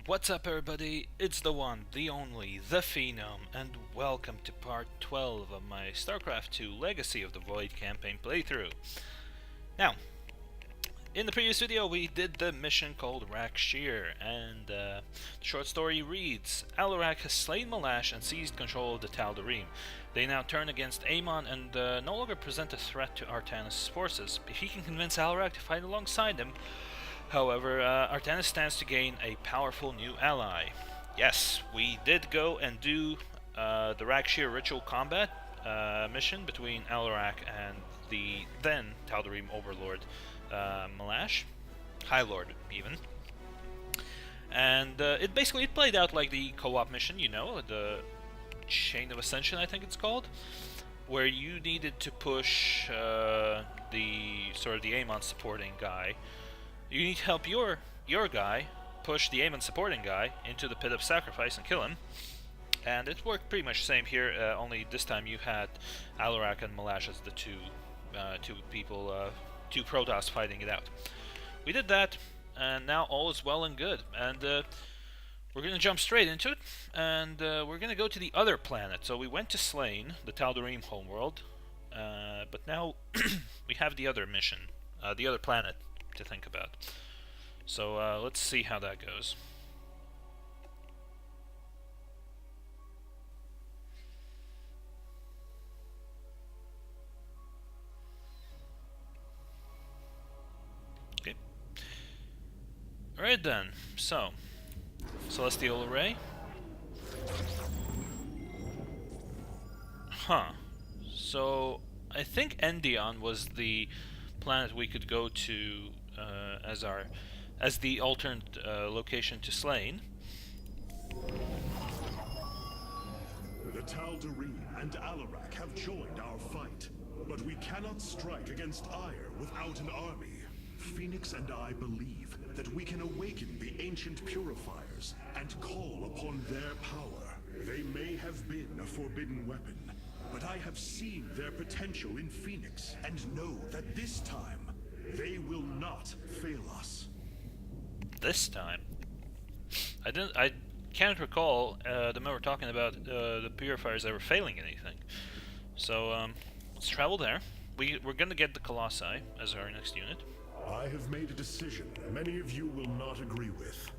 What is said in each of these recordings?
What's up everybody, it's the one, the only, the Phenome, and welcome to part 12 of my Starcraft 2 Legacy of the Void campaign playthrough. Now, in the previous video we did the mission called Rak'Shir, and the short story reads, Alarak has slain Malash and seized control of the tal'darim. They now turn against Amon and no longer present a threat to Artanis' forces. If he can convince Alarak to fight alongside them, however, Artanis stands to gain a powerful new ally. Yes, we did go and do the Rak'Shir ritual combat mission between Alarak and the then tal'darim overlord Malash, High Lord even. And it played out like the co-op mission, you know, the Chain of Ascension I think it's called, where you needed to push the Amon supporting guy. You need to help your guy push the Amon supporting guy into the pit of sacrifice and kill him. And it worked pretty much the same here, only this time you had Alarak and Malash as the two Protoss fighting it out. We did that, and now all is well and good. And we're going to jump straight into it, and we're going to go to the other planet. So we went to Slain, the tal'darim homeworld, but now we have the other mission, the other planet to think about. So let's see how that goes. Okay. Alright then, so Celestial Array. So I think Endion was the planet we could go to as the alternate location to Slain. The tal'darim and Alarak have joined our fight, but we cannot strike against Ire without an army. Phoenix and I believe that we can awaken the ancient Purifiers and call upon their power. They may have been a forbidden weapon, but I have seen their potential in Phoenix and know that this time they will not fail us. This time? I can't recall the member talking about the Purifiers ever failing anything. So let's travel there. We're gonna get the Colossi as our next unit. I have made a decision many of you will not agree with.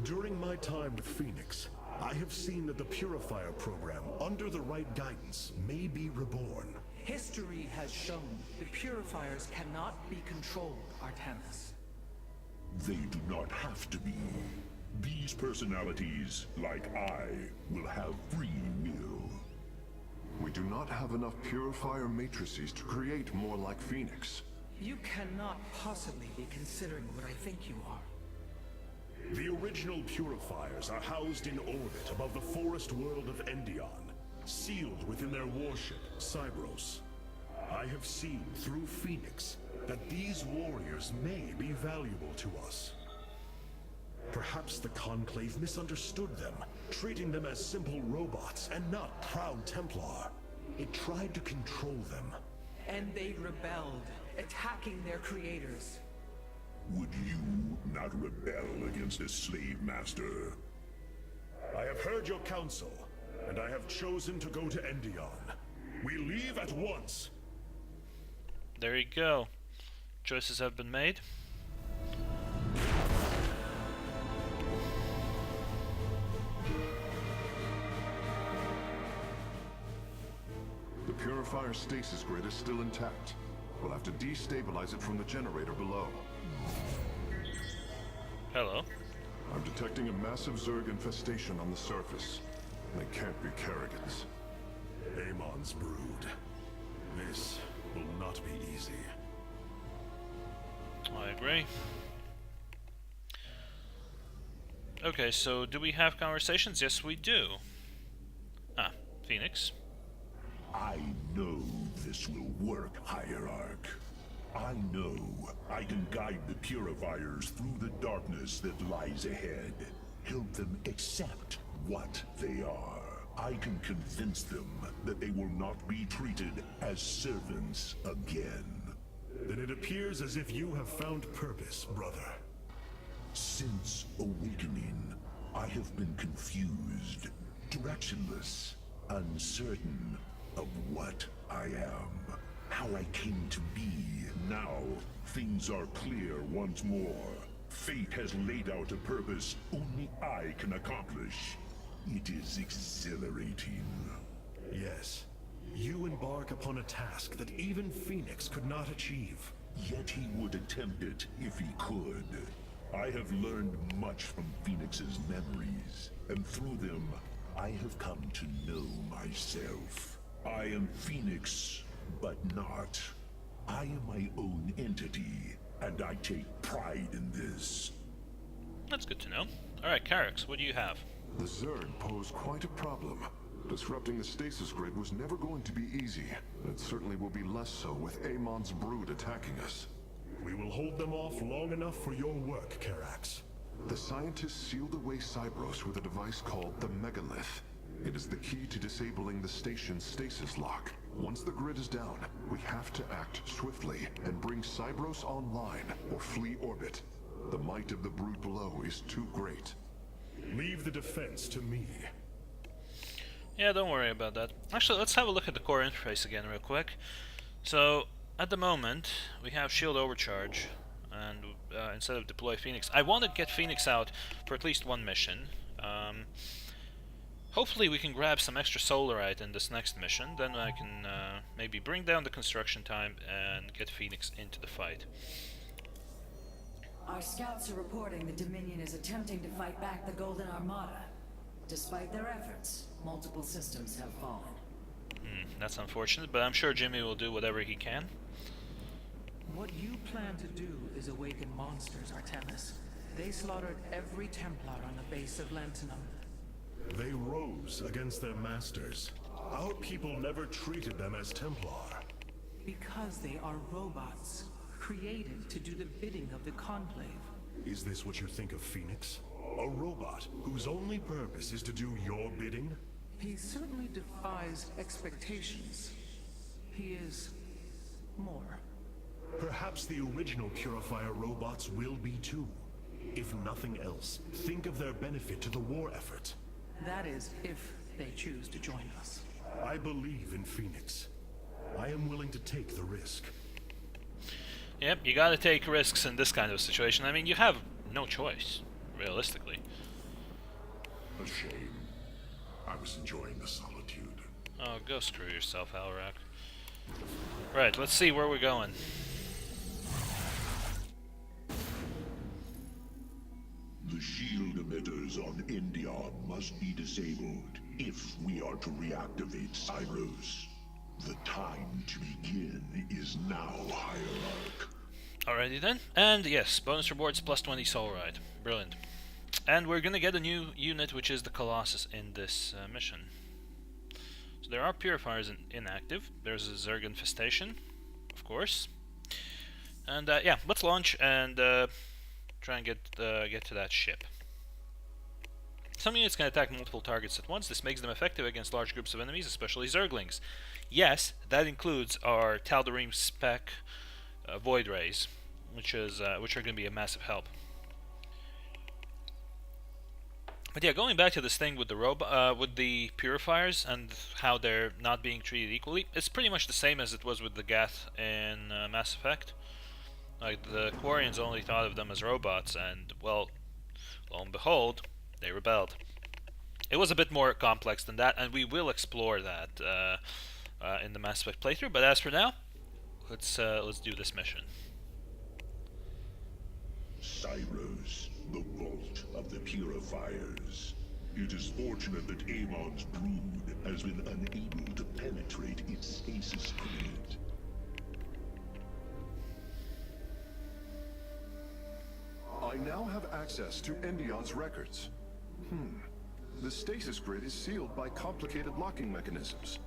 During my time with Phoenix, I have seen that the Purifier program, under the right guidance, may be reborn. History has shown the Purifiers cannot be controlled, Artanis. They do not have to be. These personalities, like I, will have free will. We do not have enough Purifier matrices to create more like Phoenix. You cannot possibly be considering what I think you are. The original Purifiers are housed in orbit above the forest world of Endion, sealed within their warship, Cybros. I have seen through Phoenix that these warriors may be valuable to us. Perhaps the Conclave misunderstood them, treating them as simple robots and not proud Templar. It tried to control them. And they rebelled, attacking their creators. Would you not rebel against a slave master? I have heard your counsel, and I have chosen to go to Endion. We leave at once. There you go. Choices have been made. The Purifier stasis grid is still intact. We'll have to destabilize it from the generator below. Hello. I'm detecting a massive Zerg infestation on the surface. They can't be Kerrigans. Amon's brood. This will not be easy. I agree. Okay, so do we have conversations? Yes, we do. Phoenix. I know this will work, Hierarch. I know I can guide the Purifiers through the darkness that lies ahead. Help them accept what they are. I can convince them that they will not be treated as servants again. Then it appears as if you have found purpose, brother. Since awakening, I have been confused, directionless, uncertain of what I am, how I came to be. Now, things are clear once more. Fate has laid out a purpose only I can accomplish. It is exhilarating. Yes. You embark upon a task that even Phoenix could not achieve. Yet he would attempt it if he could. I have learned much from Phoenix's memories, and through them, I have come to know myself. I am Phoenix, but not. I am my own entity, and I take pride in this. That's good to know. Alright, Carix, what do you have? The Zerg pose quite a problem. Disrupting the stasis grid was never going to be easy, and it certainly will be less so with Amon's brood attacking us. We will hold them off long enough for your work, Carax. The scientists sealed away Cybros with a device called the Megalith. It is the key to disabling the station's stasis lock. Once the grid is down, we have to act swiftly and bring Cybros online or flee orbit. The might of the brood below is too great. Leave the defense to me. Yeah, don't worry about that. Actually, let's have a look at the core interface again real quick. So, at the moment, we have shield overcharge, and instead of deploy Phoenix, I want to get Phoenix out for at least one mission. Hopefully we can grab some extra solarite in this next mission, then I can maybe bring down the construction time and get Phoenix into the fight. Our scouts are reporting the Dominion is attempting to fight back the Golden Armada. Despite their efforts, multiple systems have fallen. That's unfortunate, but I'm sure Jimmy will do whatever he can. What you plan to do is awaken monsters, Artemis. They slaughtered every Templar on the base of Lentinum. They rose against their masters. Our people never treated them as Templar. Because they are robots, created to do the bidding of the Conclave. Is this what you think of Phoenix? A robot whose only purpose is to do your bidding? He certainly defies expectations. He is more. Perhaps the original Purifier robots will be too. If nothing else, think of their benefit to the war effort. That is, if they choose to join us. I believe in Phoenix. I am willing to take the risk. Yep, you gotta take risks in this kind of situation. I mean, you have no choice, realistically. A shame. I was enjoying the solitude. Oh, go screw yourself, Alrak. Right, let's see where we're going. The shield emitters on Endion must be disabled if we are to reactivate Cybros. The time to begin is now, Hierarch. Alrighty then. And yes, bonus rewards plus 20 solarite. Brilliant. And we're gonna get a new unit, which is the Colossus, in this mission. So there are Purifiers inactive. There's a Zerg infestation, of course. And yeah, let's launch and try and get to that ship. Some units can attack multiple targets at once. This makes them effective against large groups of enemies, especially Zerglings. Yes, that includes our tal'darim spec Void Rays, which are going to be a massive help. But yeah, going back to this thing with the with the Purifiers and how they're not being treated equally, it's pretty much the same as it was with the Gath in Mass Effect. Like, the Quarians only thought of them as robots, and, well, lo and behold, they rebelled. It was a bit more complex than that, and we will explore that in the Mass Effect playthrough, but as for now, let's do this mission. Cybros, the vault of the Purifiers. It is fortunate that Amon's brood has been unable to penetrate its stasis grid. I now have access to Endion's records. The stasis grid is sealed by complicated locking mechanisms.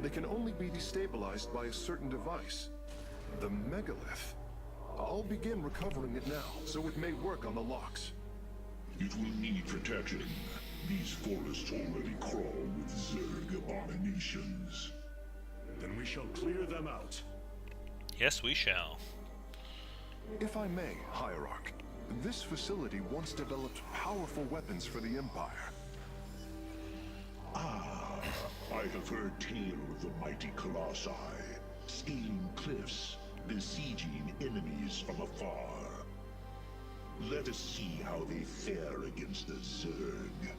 They can only be destabilized by a certain device. The Megalith. I'll begin recovering it now, so it may work on the locks. It will need protection. These forests already crawl with Zerg abominations. Then we shall clear them out. Yes, we shall. If I may, Hierarch, This facility once developed powerful weapons for the Empire. Ah, I have heard tale of the mighty colossi, scaling cliffs, besieging enemies from afar. Let us see how they fare against the Zerg.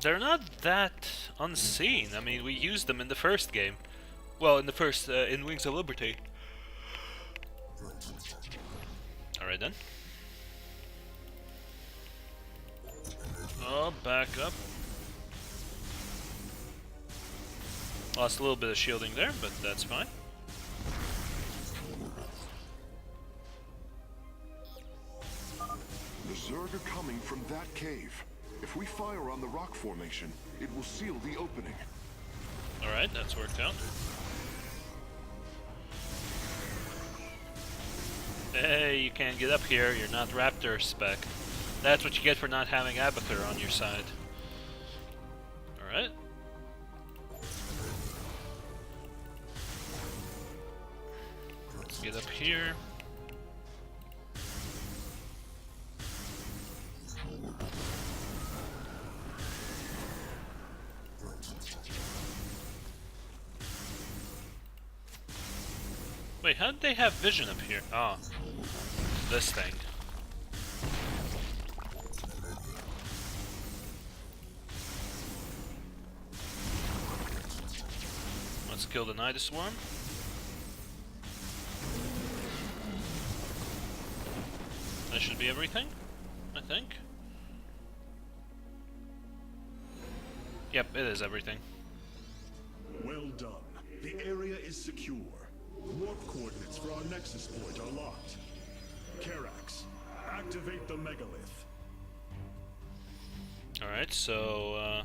They're not that unseen. I mean, we used them in the first game. Well, in the first, in Wings of Liberty. Alright then. Oh, back up. Lost a little bit of shielding there, but that's fine. The Zerg are coming from that cave. If we fire on the rock formation, it will seal the opening. Alright, that's worked out. Hey, you can't get up here, you're not Raptor spec. That's what you get for not having Abathur on your side. Alright. Let's get up here. Wait, how did they have vision up here? Ah, this thing. Let's kill the Nidus Swarm. That should be everything, I think. Yep, it is everything. Well done. The area is secure. Warp coordinates for our Nexus point are locked. Karax, activate the megalith. Alright, so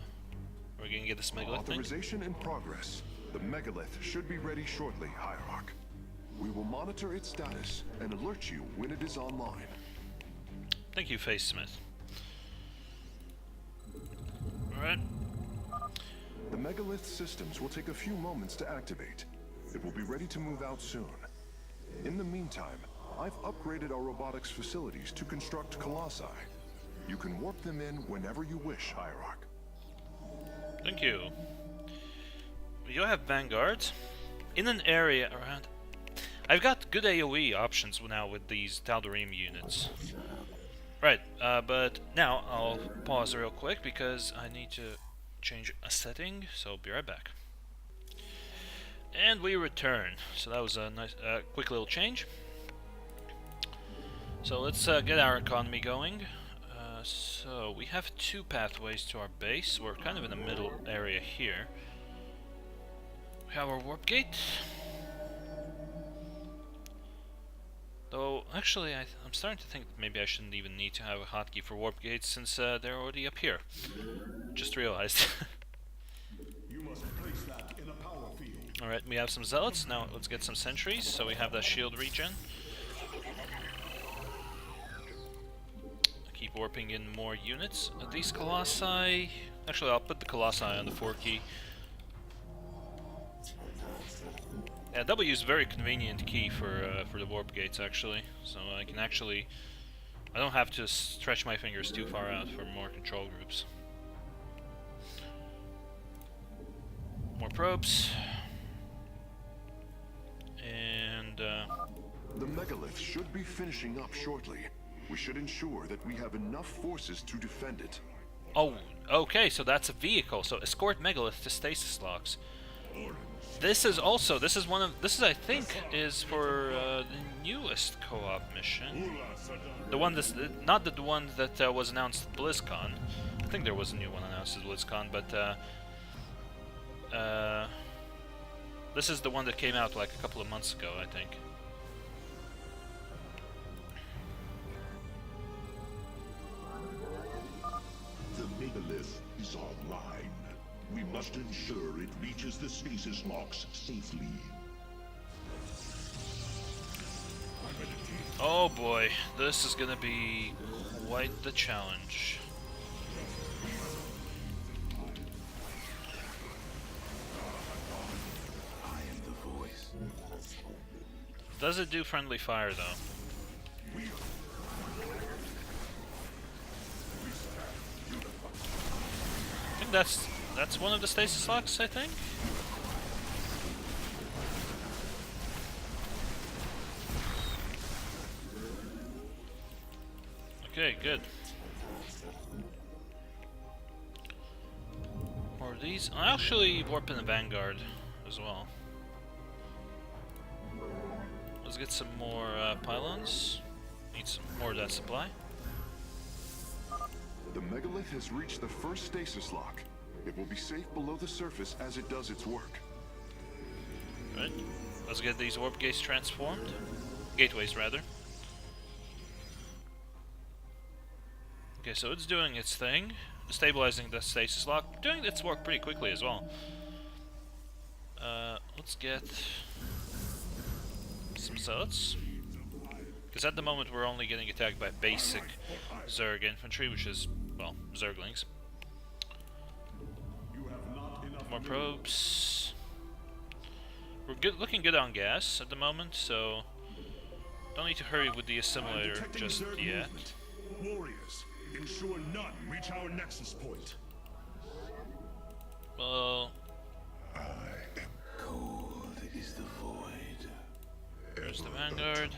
we're gonna get this megalith thing. Authorization in progress. The megalith should be ready shortly, Hierarch. We will monitor its status and alert you when it is online. Thank you, Face Smith. Alright. The megalith systems will take a few moments to activate. It will be ready to move out soon. In the meantime, I've upgraded our robotics facilities to construct colossi. You can warp them in whenever you wish, Hierarch. Thank you. You have vanguards in an area around. I've got good AoE options now with these tal'darim units. Right, but now I'll pause real quick because I need to change a setting, so I'll be right back. And we return. So that was a nice, quick little change. So let's get our economy going. So we have two pathways to our base. We're kind of in the middle area here. We have our warp gate. Though, actually, I'm starting to think that maybe I shouldn't even need to have a hotkey for warp gates since they're already up here. Just realized. You must place that in a power field. Alright, we have some zealots. Now let's get some sentries, so we have that shield regen. Keep warping in more units. These colossi... Actually, I'll put the colossi on the 4 key. Yeah, W is a very convenient key for the warp gates, actually. So I can actually... I don't have to stretch my fingers too far out for more control groups. More probes. And... The megalith should be finishing up shortly. We should ensure that we have enough forces to defend it. Oh, okay, so that's a vehicle. So escort megalith to stasis locks. This is also, this is I think, is for the newest co-op mission. The one that's, not the one that was announced at BlizzCon. I think there was a new one announced at BlizzCon, but this is the one that came out like a couple of months ago, I think. The megalith is online. We must ensure it reaches the stasis locks safely. Oh boy, this is gonna be quite the challenge. I am the voice. Does it do friendly fire though? think that's one of the stasis locks, I think. Okay, good. More of these. I'll actually warp in the Vanguard as well. Let's get some more pylons. Need some more of that supply. The megalith has reached the first stasis lock. It will be safe below the surface as it does its work. Right. Let's get these warp gates transformed. Gateways, rather. Okay, so it's doing its thing. Stabilizing the stasis lock. Doing its work pretty quickly as well. Let's get some zealots. Because at the moment we're only getting attacked by basic Zerg infantry, which is, well, Zerglings. More probes. We're looking good on gas at the moment, so don't need to hurry with the assimilator just yet. Warriors, ensure none reach our nexus point. Well, Cold is the void. there's the Vanguard.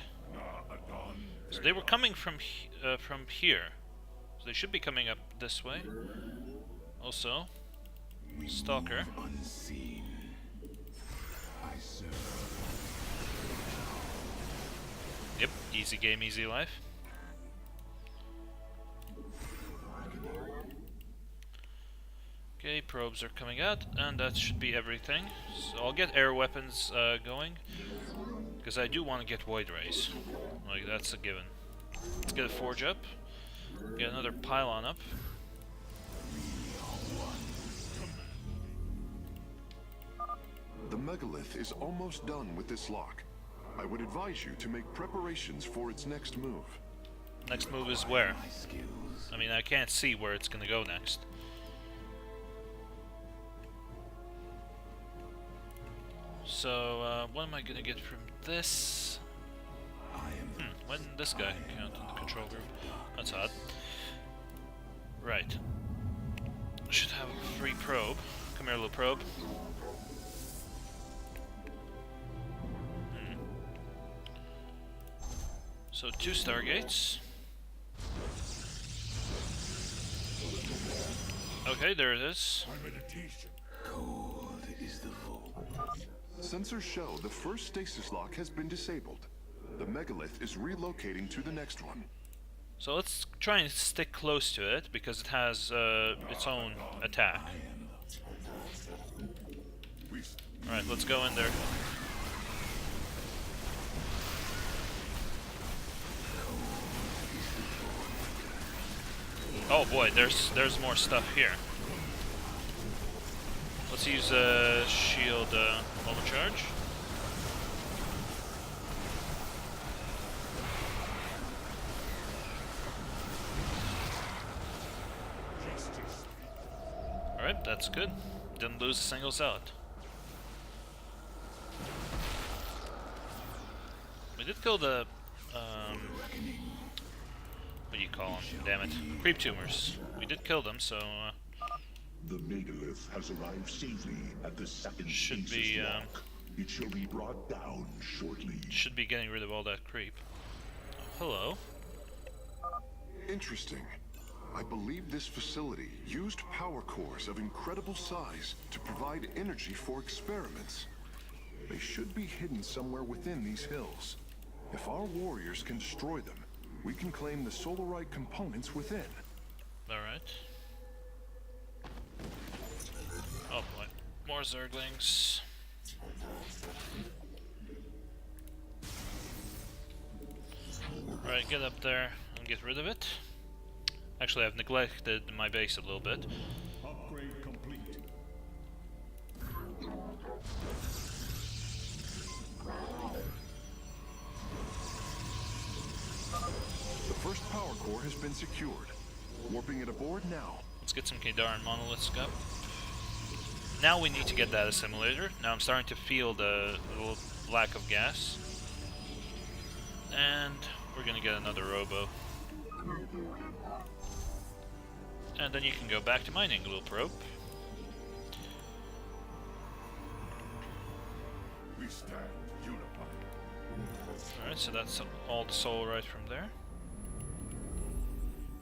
So they were coming from here. So they should be coming up this way. Also, Stalker. Unseen. I serve. Yep, easy game, easy life. Okay, probes are coming out, and that should be everything. So I'll get air weapons going, because I do want to get Void Rays. Like, that's a given. Let's get a forge up. Get another pylon up. The megalith is almost done with this lock. I would advise you to make preparations for its next move. Next move is where? My skills. I mean, I can't see where it's gonna go next. So, what am I gonna get from this? When did this guy count in the control group? That's odd. Right. Should have a free probe. Come here, little probe. So 2 Stargates. Okay, there it is. Cold is the void. Sensors show the first stasis lock has been disabled. The megalith is relocating to the next one. So let's try and stick close to it, because it has its own attack. Alright, let's go in there. Oh boy, there's more stuff here. Let's use a shield overcharge. Alright, that's good. Didn't lose a single zealot. We did kill the what do you call them? Damn it. Creep tumors. We did kill them, so The megalith has arrived safely at the second should stasis be lock. It shall be brought down shortly. should be getting rid of all that creep. Hello. Interesting. I believe this facility used power cores of incredible size to provide energy for experiments. They should be hidden somewhere within these hills. If our warriors can destroy them, we can claim the solarite components within. Alright. Oh boy. More Zerglings. Alright, get up there and get rid of it. Actually, I've neglected my base a little bit. Upgrade complete. The first power core has been secured. Warping it aboard now. Let's get some Tal'darim monoliths up. Now we need to get that assimilator. Now I'm starting to feel the little lack of gas. And we're gonna get another robo. And then you can go back to mining, little probe. stand unified. Alright, so that's all the soul right from there.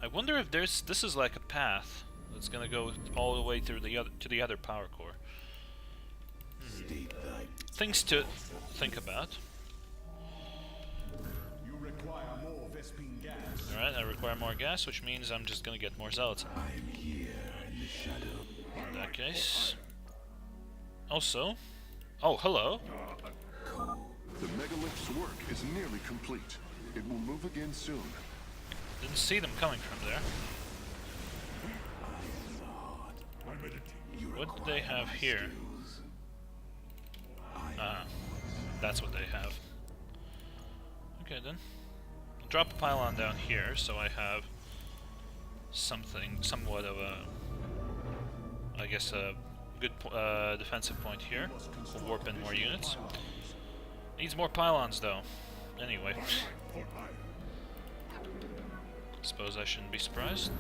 I wonder if this is like a path that's gonna go all the way through to the other power core. Things to think about. You require more Vespine gas. Alright, I require more gas, which means I'm just gonna get more zealots. I'm here in the shadow. In that case. Also. Oh, hello. The megalith's work is nearly complete. It will move again soon. Didn't see them coming from there. What do they have here? Ah, that's what they have. Okay then. I'll drop a pylon down here so I have something, somewhat of a, I guess a good defensive point here. We'll warp in more units. Needs more pylons though. Anyway. Suppose I shouldn't be surprised.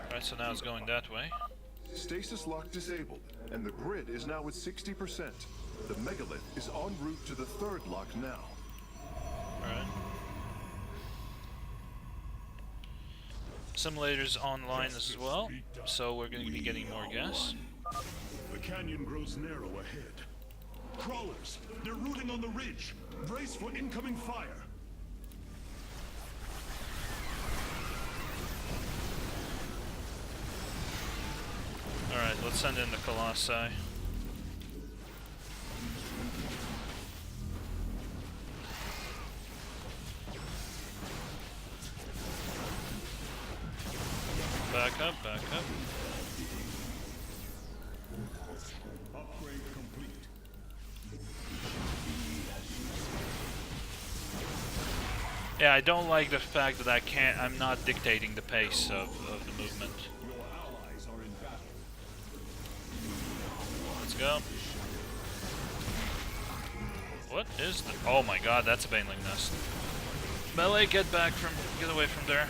Alright, so now it's going that way. Stasis lock disabled, and the grid is now at 60%. The megalith is en route to the third lock now. Alright. Simulator's online as well, so we're going to be getting more gas. The canyon grows narrow ahead. Crawlers! They're rooting on the ridge! Brace for incoming fire! Alright, let's send in the Colossi. Back up, back up. Upgrade complete. Yeah, I don't like the fact that I'm not dictating the pace of the movement. Your allies are in battle. Let's go. What is the... Oh my god, that's a Baneling nest. Melee, get away from there.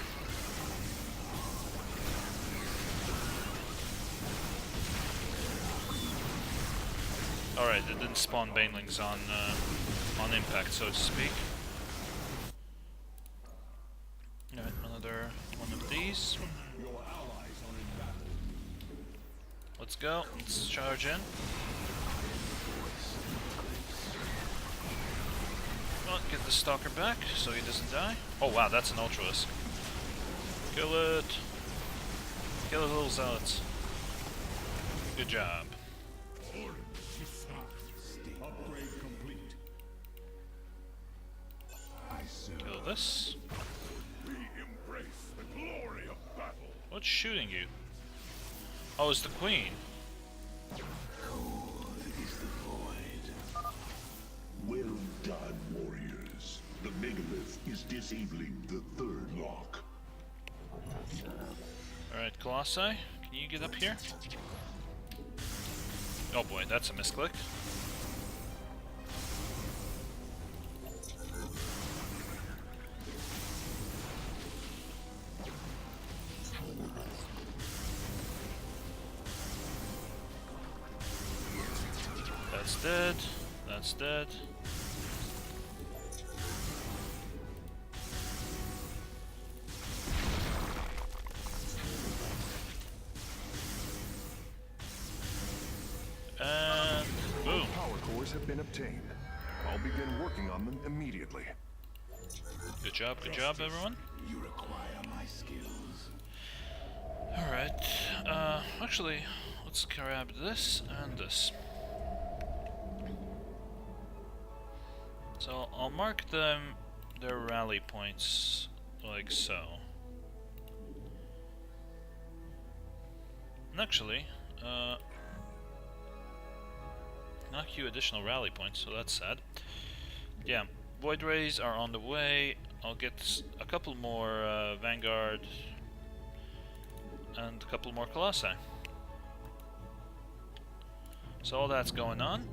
Alright, it didn't spawn Banelings on impact, so to speak. Alright, another one of these. Your allies are in battle. Let's go. Let's charge in. Well, get the Stalker back so he doesn't die. Oh wow, that's an Ultralisk. Kill it. Kill the little zealots. Good job. Upgrade complete. Kill this. We embrace the glory of battle. What's shooting you? Oh, it's the Queen. Well done, warriors. The megalith is disabling the third lock. Alright, Colossi, can you get up here? Oh boy, that's a misclick. That's dead. That's dead. And boom. Power cores have been obtained. I'll begin working on them immediately. Good job, everyone. You require my skills. Alright, actually, let's grab this and this. So I'll mark their rally points like so. And actually, knock you additional rally points, so that's sad. Yeah, Void Rays are on the way. I'll get a couple more Vanguard and a couple more Colossi. So all that's going on.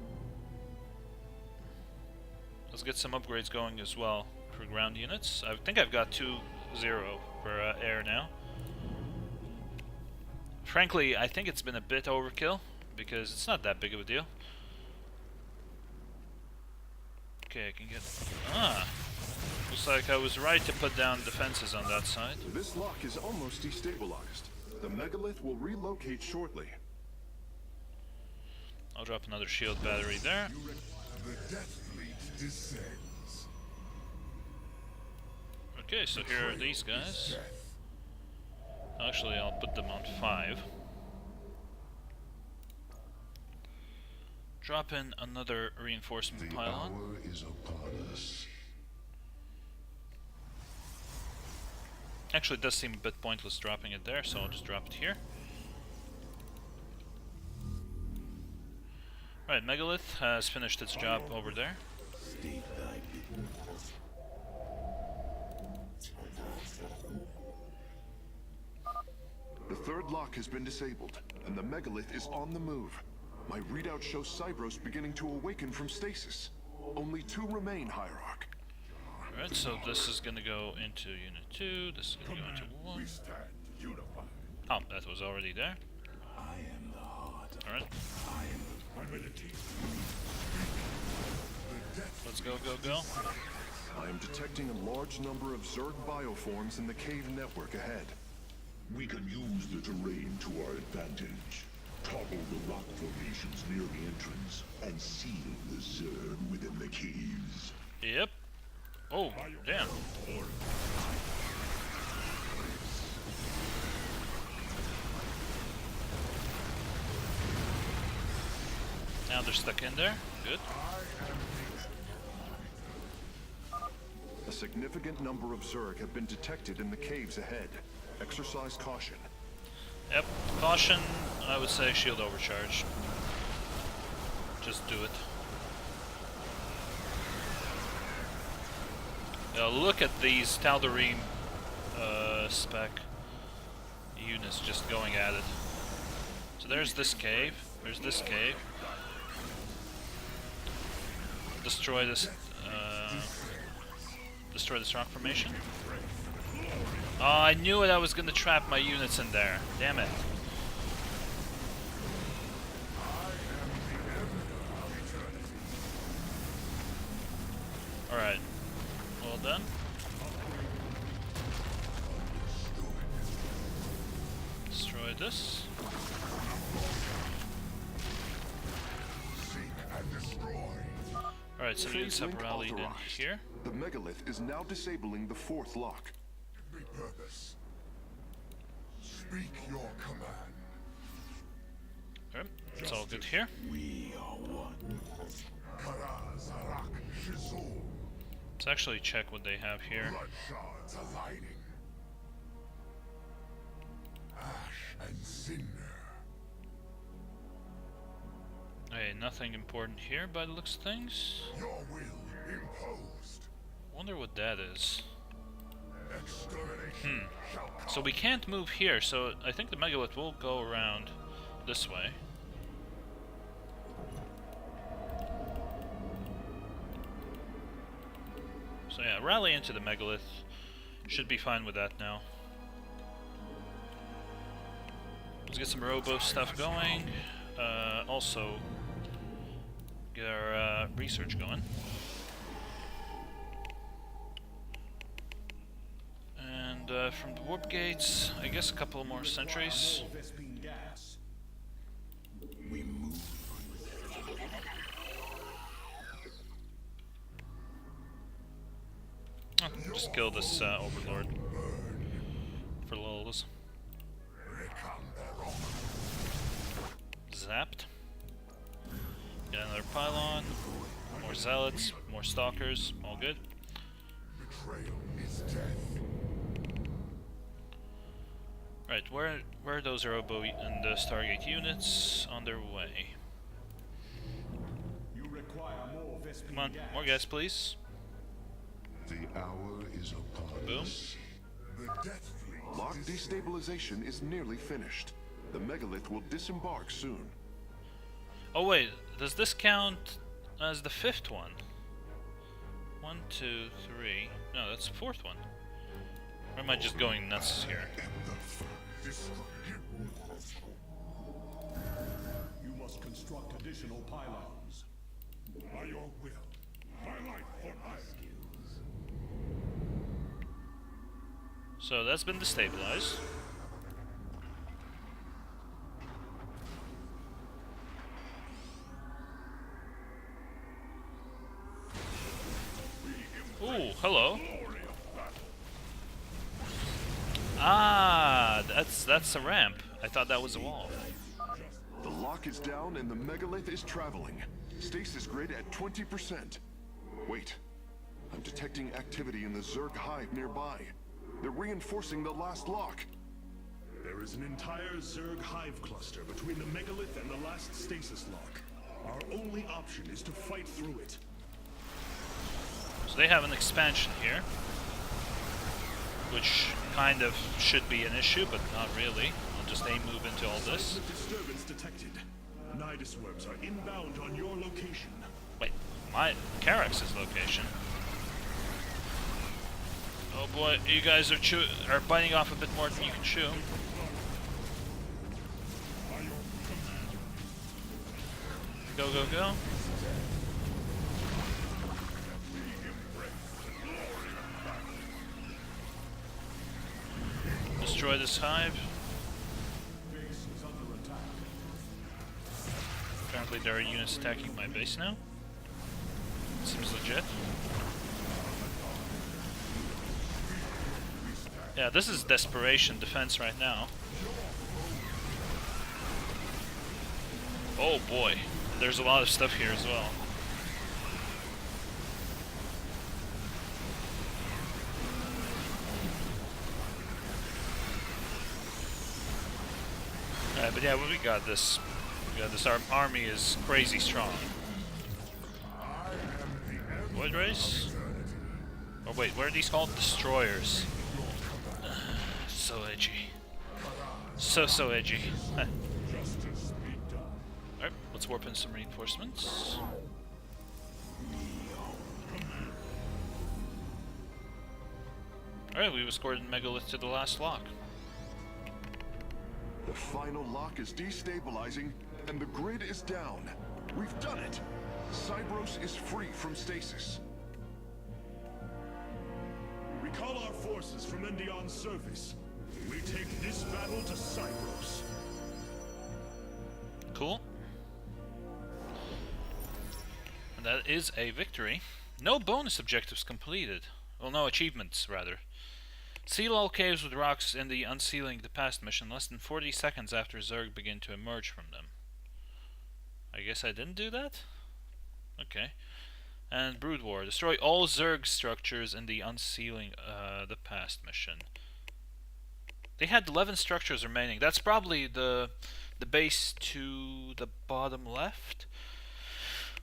Let's get some upgrades going as well for ground units. I think I've got 2-0 for air now. Frankly, I think it's been a bit overkill, because it's not that big of a deal. Okay, I can get... Ah! Looks like I was right to put down defenses on that side. This lock is almost destabilized. The megalith will relocate shortly. I'll drop another shield battery there. The Death Fleet descends. Okay, so here are these guys. Actually, I'll put them on 5. Drop in another reinforcement The pylon. hour is upon us. Actually, it does seem a bit pointless dropping it there, so I'll just drop it here. Right, Megalith has finished its job over there. The third lock has been disabled, and the megalith is on the move. My readout shows Cybros beginning to awaken from stasis. Only 2 remain, Hierarch. Alright, so this is gonna go into Unit 2, this is gonna go into 1. We stand unified. Oh, that was already there. I am the heart. Alright, let's go, go, go. I am detecting a large number of Zerg bioforms in the cave network ahead. We can use the terrain to our advantage. Topple the rock formations near the entrance and seal the Zerg within the caves. Yep. Oh, damn. Now they're stuck in there. Good. A significant number of Zerg have been detected in the caves ahead. Exercise caution. Yep. Caution, I would say shield overcharge. Just do it. Now look at these tal'darim spec units just going at it. So there's this cave. There's this cave. Destroy this. Destroy this rock formation. Oh, I knew it. I was gonna trap my units in there. Damn it. Alright. Well done. Destroy this. Alright, some units have rallied in here. The megalith is now disabling the 4th lock. Purpose. Speak your command. Alright, it's all good here. We are one. Karaz Arak Shizul. Let's actually check what they have here. Blood shards aligning. Ash and cinder. Hey, nothing important here by the looks of things. Your will imposed. Wonder what that is. Extermination shall come. So we can't move here, so I think the megalith will go around this way. So yeah, rally into the megalith. Should be fine with that now. Let's get some robo stuff going. Also, get our research going. And from the warp gates, I guess a couple more sentries. We move. Oh, just kill this overlord for lulz. Zapped. Get another pylon. More zealots. More stalkers. All good. Betrayal is death. Right, where are those Robo and the Stargate units? On their way. You require more Vespene Come on, gas. more gas, please. The hour is upon Boom. us. The Death Fleet. Lock destabilization is nearly finished. The megalith will disembark soon. Oh wait, does this count as the 5th one? 1, 2, 3. No, that's the 4th one. Or am I just going nuts here? I am the first. must construct additional pylons. By your will, my life for hire. So that's been destabilized. Ooh, hello. Ah, that's a ramp. I thought that was a wall. The lock is down and the megalith is traveling. Stasis grid at 20%. Wait. I'm detecting activity in the Zerg hive nearby. They're reinforcing the last lock. There is an entire Zerg hive cluster between the megalith and the last stasis lock. Our only option is to fight through it. So they have an expansion here, which kind of should be an issue, but not really. I'll just aim move into all this. Seismic disturbance detected. Nidus worms are inbound on your location. Wait, my Carax's location? Oh boy, you guys are biting off a bit more than you can chew. Go, go, go. Destroy this hive. Apparently there are units attacking my base now. Seems legit. Yeah, this is desperation defense right now. Oh boy, there's a lot of stuff here as well. But yeah, we got this. Our army is crazy strong. Void race? Oh wait, what are these called? Destroyers. So edgy. So edgy. Alright, let's warp in some reinforcements. Alright, we've escorted Megalith to the last lock. The final lock is destabilizing, and the grid is down. We've done it! Cybros is free from stasis. Recall our forces from Endion's surface. We take this battle to Cybros. Cool. And that is a victory. No bonus objectives completed. Well, no achievements, rather. Seal all caves with rocks in the Unsealing the Past mission less than 40 seconds after Zerg begin to emerge from them. I guess I didn't do that? Okay. And Brood War. Destroy all Zerg structures in the Unsealing the Past mission. They had 11 structures remaining. That's probably the base to the bottom left,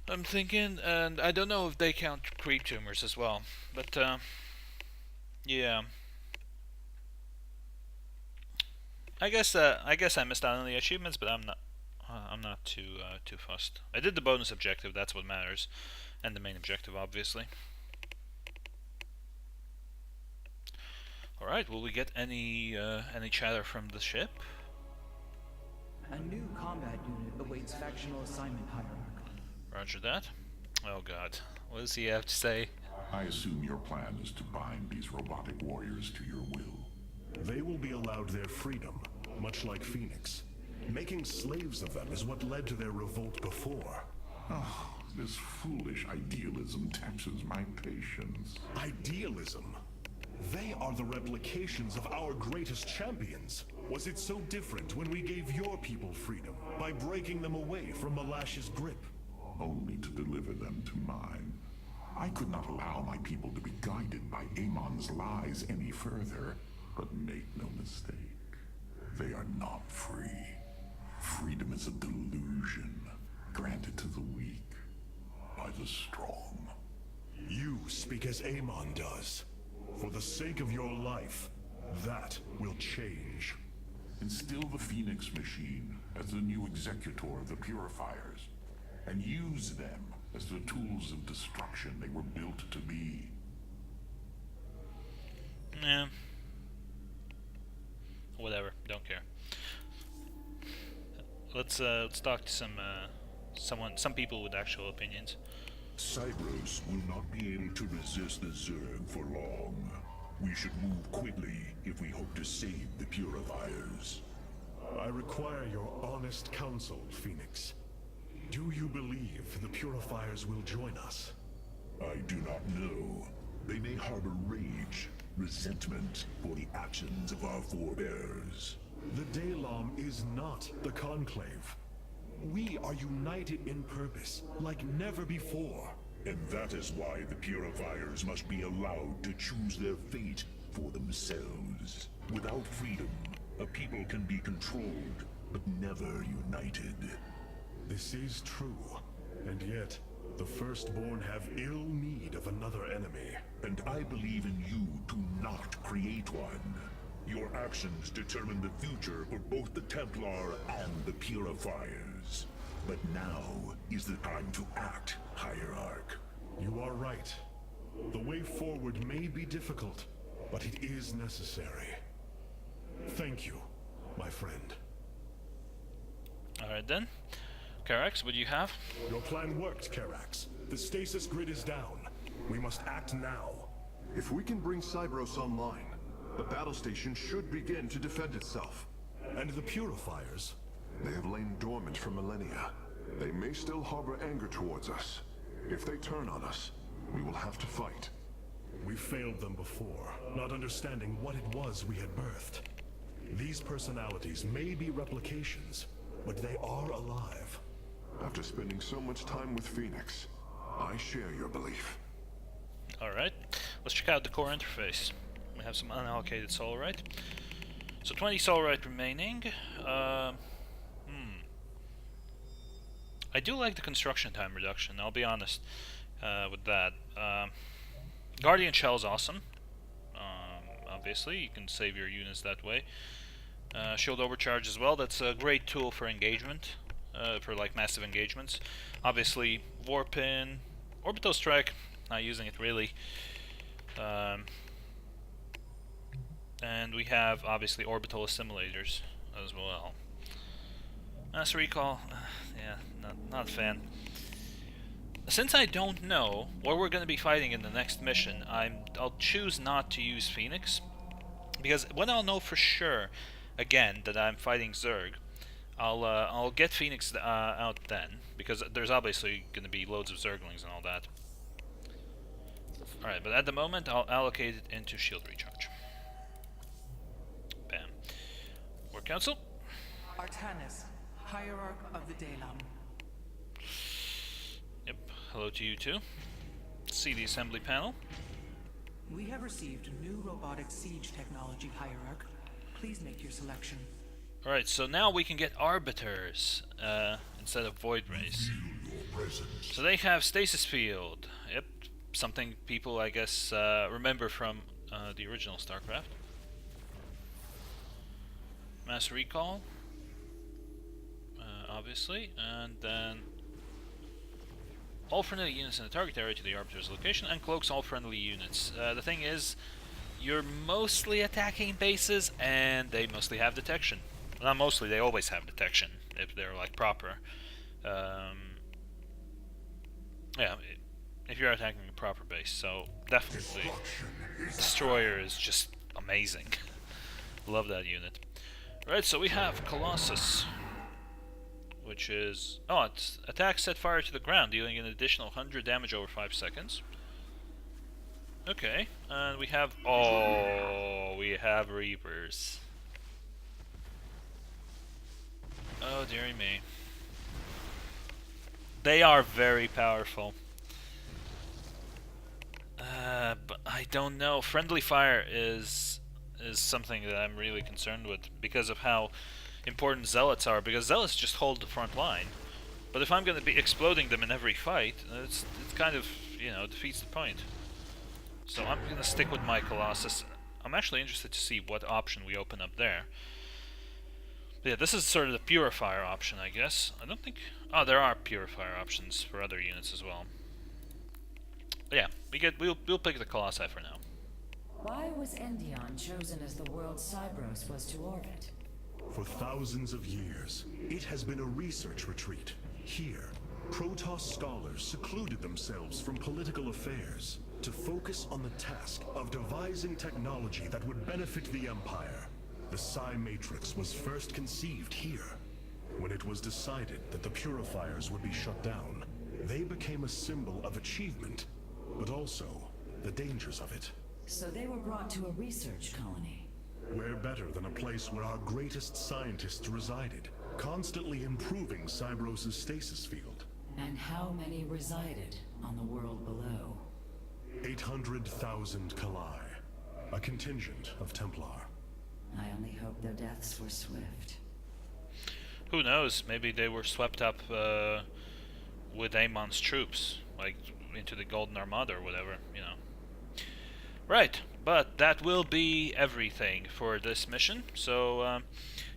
I'm thinking. And I don't know if they count creep tumors as well. But, yeah. I guess I missed out on the achievements, but I'm not too fussed. I did the bonus objective, that's what matters, and the main objective, obviously. All right, will we get any chatter from the ship? A new combat unit awaits factional assignment hierarchy. Roger that. Oh God, what does he have to say? I assume your plan is to bind these robotic warriors to your will. They will be allowed their freedom, much like Phoenix. Making slaves of them is what led to their revolt before. Oh, this foolish idealism taxes my patience. Idealism? They are the replications of our greatest champions. Was it so different when we gave your people freedom, by breaking them away from Malash's grip? Only to deliver them to mine. I could not allow my people to be guided by Amon's lies any further. But make no mistake, they are not free. Freedom is a delusion, granted to the weak by the strong. You speak as Amon does. For the sake of your life, that will change. Instill the Phoenix machine as the new executor of the Purifiers, and use them as the tools of destruction they were built to be. Yeah. Whatever, don't care. let's talk to some people with actual opinions. Cybros will not be able to resist the Zerg for long. We should move quickly if we hope to save the Purifiers. I require your honest counsel, Phoenix. Do you believe the Purifiers will join us? I do not know. They may harbor rage, resentment for the actions of our forebears. The Daylom is not the Conclave. We are united in purpose, like never before. And that is why the Purifiers must be allowed to choose their fate for themselves. Without freedom, a people can be controlled, but never united. This is true, and yet, the Firstborn have ill need of another enemy. And I believe in you to not create one. Your actions determine the future for both the Templar and the Purifiers. But now is the time to act, Hierarch. You are right. The way forward may be difficult, but it is necessary. Thank you, my friend. Alright then. Karax, what do you have? Your plan worked, Karax. The stasis grid is down. We must act now. If we can bring Cybros online, the battle station should begin to defend itself. And the Purifiers? They have lain dormant for millennia. They may still harbor anger towards us. If they turn on us, we will have to fight. We failed them before, not understanding what it was we had birthed. These personalities may be replications, but they are alive. After spending so much time with Phoenix, I share your belief. Alright, let's check out the core interface. We have some unallocated solarite. So 20 solarite remaining. I do like the construction time reduction, I'll be honest with that. Guardian Shell is awesome. Obviously, you can save your units that way. Shield Overcharge as well, that's a great tool for engagement, for like massive engagements. Obviously, Warpin, Orbital Strike, not using it really. And we have obviously orbital assimilators as well. Mass Recall, yeah, not a fan. Since I don't know what we're going to be fighting in the next mission, I'll choose not to use Phoenix, because when I'll know for sure, again, that I'm fighting Zerg, I'll get Phoenix out then, because there's obviously going to be loads of Zerglings and all that. Alright, but at the moment I'll allocate it into Shield Recharge. Bam. War Council. Artanis, Hierarch of the Daylom. Yep, hello to you too. See the assembly panel. We have received new robotic siege technology, Hierarch. Please make your selection. Alright, so now we can get Arbiters instead of Void Rays. So they have Stasis Field. Yep, something people, I guess, remember from the original Starcraft. Mass Recall, obviously, and then all friendly units in the target area to the Arbiter's location, and cloaks all friendly units. The thing is, you're mostly attacking bases, and they mostly have detection. Not mostly, they always have detection, if they're like proper. Yeah, if you're attacking a proper base, so definitely Destroyer is just amazing. Love that unit. Right, so we have Colossus, which is... oh, it's attack set fire to the ground, dealing an additional 100 damage over 5 seconds. Okay, and we have... oh, we have Reapers. Oh, dearie me. They are very powerful. But I don't know. Friendly fire is something that I'm really concerned with because of how important Zealots are. Because Zealots just hold the front line. But if I'm going to be exploding them in every fight, it's kind of, you know, defeats the point. So I'm going to stick with my Colossus. I'm actually interested to see what option we open up there. But yeah, this is sort of the Purifier option, I guess. I don't think... oh, there are Purifier options for other units as well. But yeah, we'll pick the Colossi for now. Why was Endion chosen as the world Cybros was to orbit? For thousands of years, it has been a research retreat. Here, Protoss scholars secluded themselves from political affairs to focus on the task of devising technology that would benefit the Empire. The Psi Matrix was first conceived here. When it was decided that the Purifiers would be shut down, they became a symbol of achievement, but also the dangers of it. So they were brought to a research colony. Where better than a place where our greatest scientists resided, constantly improving Cybros' stasis field. And how many resided on the world below? 800,000 Kalai, a contingent of Templar. I only hope their deaths were swift. Who knows? Maybe they were swept up with Amon's troops, like into the Golden Armada or whatever, you know. Right, but that will be everything for this mission. So,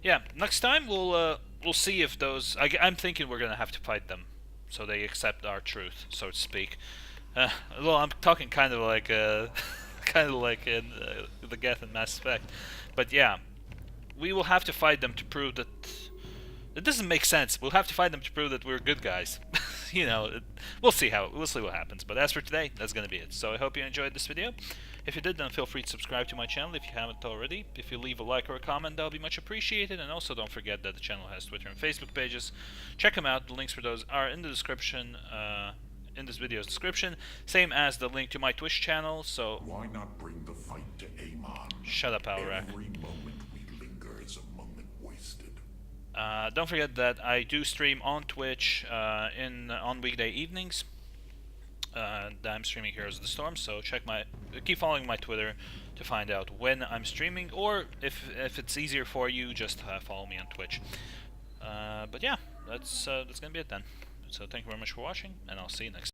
yeah, next time we'll see if those. I'm thinking we're gonna have to fight them, so they accept our truth, so to speak. Well, I'm talking kind of like in the Geth and Mass Effect, but yeah, we will have to fight them to prove that. It doesn't make sense. We'll have to fight them to prove that we're good guys. You know, we'll see what happens. But as for today, that's gonna be it. So I hope you enjoyed this video. If you did, then feel free to subscribe to my channel if you haven't already. If you leave a like or a comment, that'll be much appreciated. And also don't forget that the channel has Twitter and Facebook pages. Check them out. The links for those are in the description, in this video's description. Same as the link to my Twitch channel. So Why not bring the fight to Amon? Shut up, Alrak. Every moment we linger is a moment wasted. Don't forget that I do stream on Twitch on weekday evenings. That I'm streaming Heroes of the Storm, so keep following my Twitter to find out when I'm streaming, or if it's easier for you, just follow me on Twitch. But yeah, that's gonna be it then. So thank you very much for watching, and I'll see you next time.